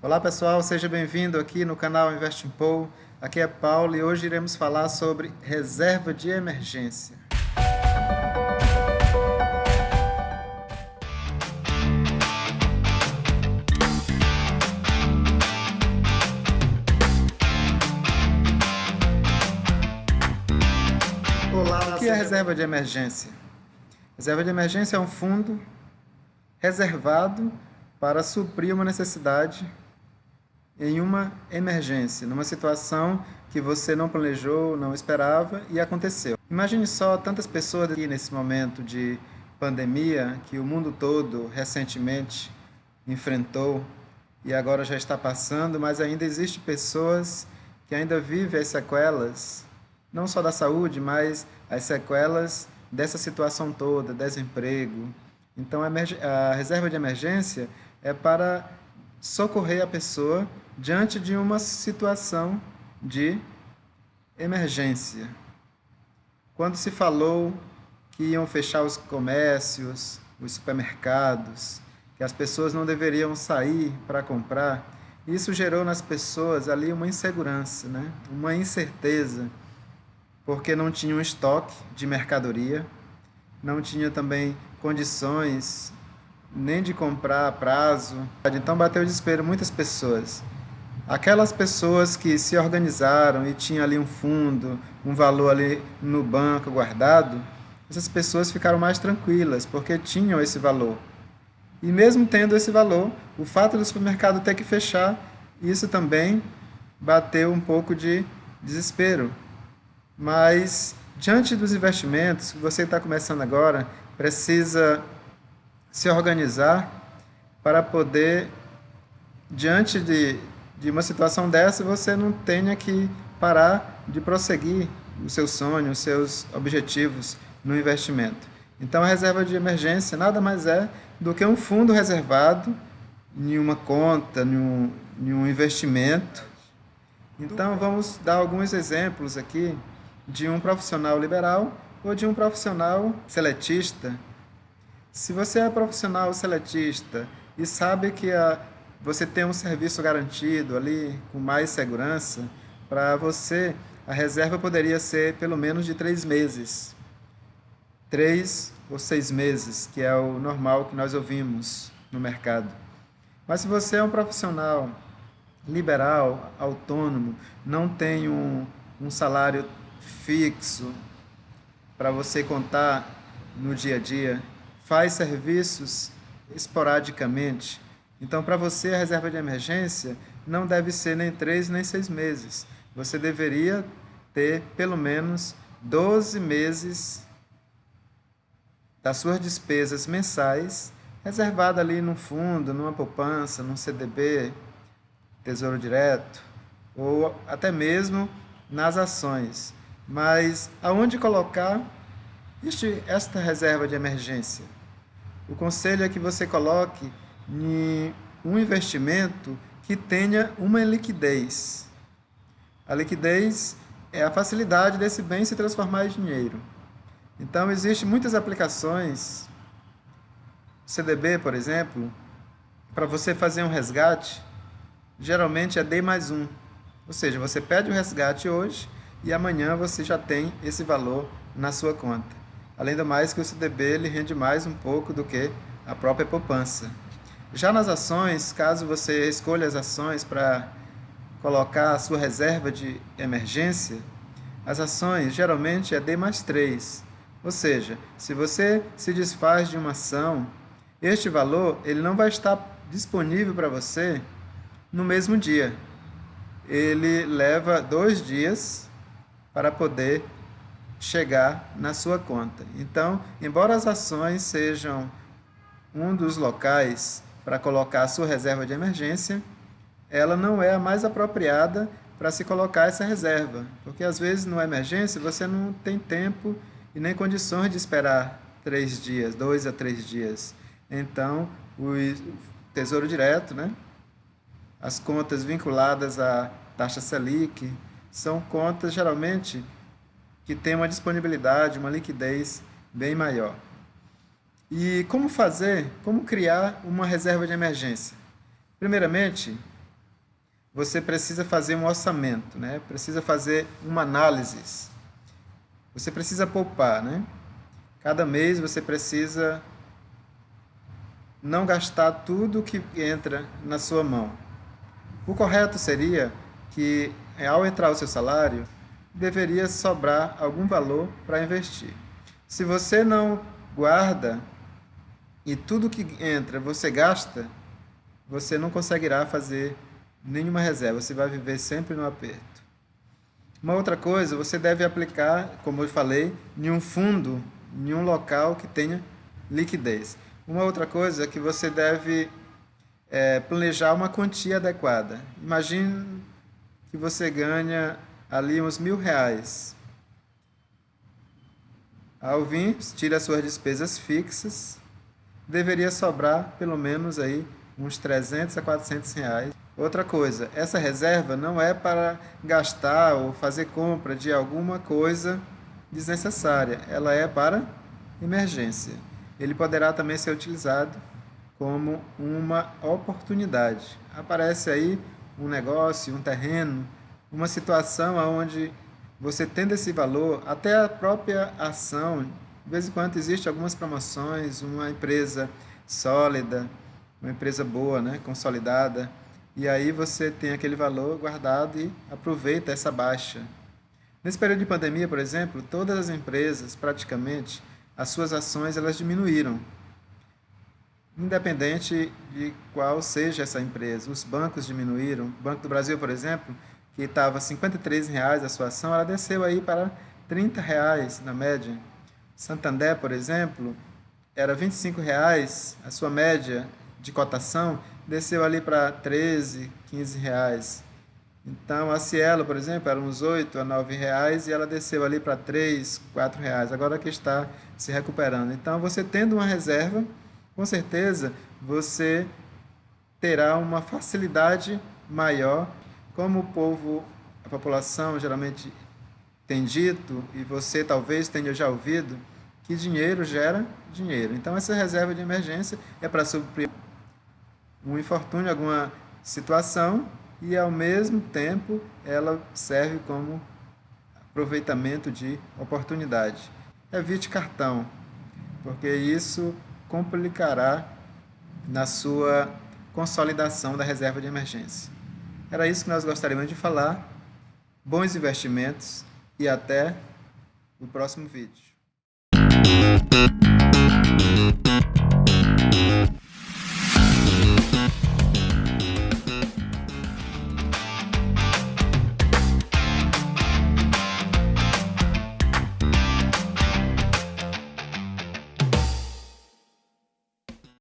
Olá pessoal, seja bem-vindo aqui no canal Invest in Paul. Aqui é Paulo e hoje iremos falar sobre reserva de emergência. Olá, O que é reserva de emergência? Reserva de emergência é um fundo reservado para suprir uma necessidade em uma emergência, numa situação que você não planejou, não esperava e aconteceu. Imagine só tantas pessoas aqui nesse momento de pandemia que o mundo todo recentemente enfrentou e agora já está passando, mas ainda existem pessoas que ainda vivem as sequelas, não só da saúde, mas as sequelas dessa situação toda, desemprego. Então, a reserva de emergência é para socorrer a pessoa diante de uma situação de emergência. Quando se falou que iam fechar os comércios, os supermercados, que as pessoas não deveriam sair para comprar, isso gerou nas pessoas ali uma insegurança, né? Uma incerteza, porque não tinha um estoque de mercadoria, não tinha também condições nem de comprar a prazo. Então bateu o desespero muitas pessoas. Aquelas pessoas que se organizaram e tinham ali um fundo, um valor ali no banco guardado, essas pessoas ficaram mais tranquilas, porque tinham esse valor. E mesmo tendo esse valor, o fato do supermercado ter que fechar, isso também bateu um pouco de desespero. Mas, diante dos investimentos, você está começando agora, precisa se organizar para poder, diante de uma situação dessa, você não tenha que parar de prosseguir o seu sonho, os seus objetivos no investimento. Então, a reserva de emergência nada mais é do que um fundo reservado em uma conta, em um investimento. Então, vamos dar alguns exemplos aqui de um profissional liberal ou de um profissional seletista. Se você é profissional seletista e sabe que você tem um serviço garantido ali, com mais segurança, para você a reserva poderia ser pelo menos de 3 meses. 3 ou 6 meses, que é o normal que nós ouvimos no mercado. Mas se você é um profissional liberal, autônomo, não tem um salário fixo para você contar no dia a dia, faz serviços esporadicamente. Então, para você, a reserva de emergência não deve ser nem 3 nem 6 meses. Você deveria ter pelo menos 12 meses das suas despesas mensais reservada ali num fundo, numa poupança, num CDB, Tesouro Direto, ou até mesmo nas ações. Mas aonde colocar esta reserva de emergência? O conselho é que você coloque em um investimento que tenha uma liquidez. A liquidez é a facilidade desse bem se transformar em dinheiro. Então, existem muitas aplicações, CDB, por exemplo, para você fazer um resgate, geralmente é D mais 1. Ou seja, você pede o resgate hoje e amanhã você já tem esse valor na sua conta. Além do mais que o CDB ele rende mais um pouco do que a própria poupança. Já nas ações, caso você escolha as ações para colocar a sua reserva de emergência, as ações geralmente é D mais 3. Ou seja, se você se desfaz de uma ação, este valor ele não vai estar disponível para você no mesmo dia. Ele leva 2 dias para poder chegar na sua conta. Então, embora as ações sejam um dos locais para colocar a sua reserva de emergência, ela não é a mais apropriada para se colocar essa reserva, porque às vezes numa emergência você não tem tempo e nem condições de esperar 3 dias, 2 a 3 dias. Então, o Tesouro Direto, né? As contas vinculadas à taxa Selic, são contas geralmente que têm uma disponibilidade, uma liquidez bem maior. E como fazer, como criar uma reserva de emergência? Primeiramente, você precisa fazer um orçamento, né? Precisa fazer uma análise. Você precisa poupar, né? Cada mês você precisa não gastar tudo que entra na sua mão. O correto seria que, ao entrar o seu salário, deveria sobrar algum valor para investir. Se você não guarda e tudo que entra você gasta, você não conseguirá fazer nenhuma reserva, você vai viver sempre no aperto. Uma outra coisa, você deve aplicar, como eu falei, em um fundo, em um local que tenha liquidez. Uma outra coisa é que você deve planejar uma quantia adequada. Imagine que você ganha ali uns R$ 1.000. Ao vir, tira as suas despesas fixas, deveria sobrar pelo menos aí uns R$ 300 a R$ 400. Outra coisa, essa reserva não é para gastar ou fazer compra de alguma coisa desnecessária, ela é para emergência. Ele poderá também ser utilizado como uma oportunidade. Aparece aí um negócio, um terreno, uma situação onde você tendo esse valor, até a própria ação, de vez em quando existe algumas promoções, uma empresa sólida, uma empresa boa, né, consolidada, e aí você tem aquele valor guardado e aproveita essa baixa. Nesse período de pandemia, por exemplo, todas as empresas, praticamente, as suas ações elas diminuíram, independente de qual seja essa empresa. Os bancos diminuíram. O Banco do Brasil, por exemplo, que estava R$ 53 a sua ação, ela desceu aí para R$ 30 na média. Santander, por exemplo, era R$ 25 a sua média de cotação, desceu ali para R$ 13, R$ 15. Então, a Cielo, por exemplo, era uns R$ 8 a R$ 9 e ela desceu ali para R$ 3, R$ 4. Agora que está se recuperando. Então, você tendo uma reserva, com certeza você terá uma facilidade maior. Como o povo, a população geralmente tem dito, e você talvez tenha já ouvido, que dinheiro gera dinheiro. Então, essa reserva de emergência é para suprir um infortúnio, alguma situação, e ao mesmo tempo ela serve como aproveitamento de oportunidade. Evite cartão, porque isso complicará na sua consolidação da reserva de emergência. Era isso que nós gostaríamos de falar. Bons investimentos e até o próximo vídeo.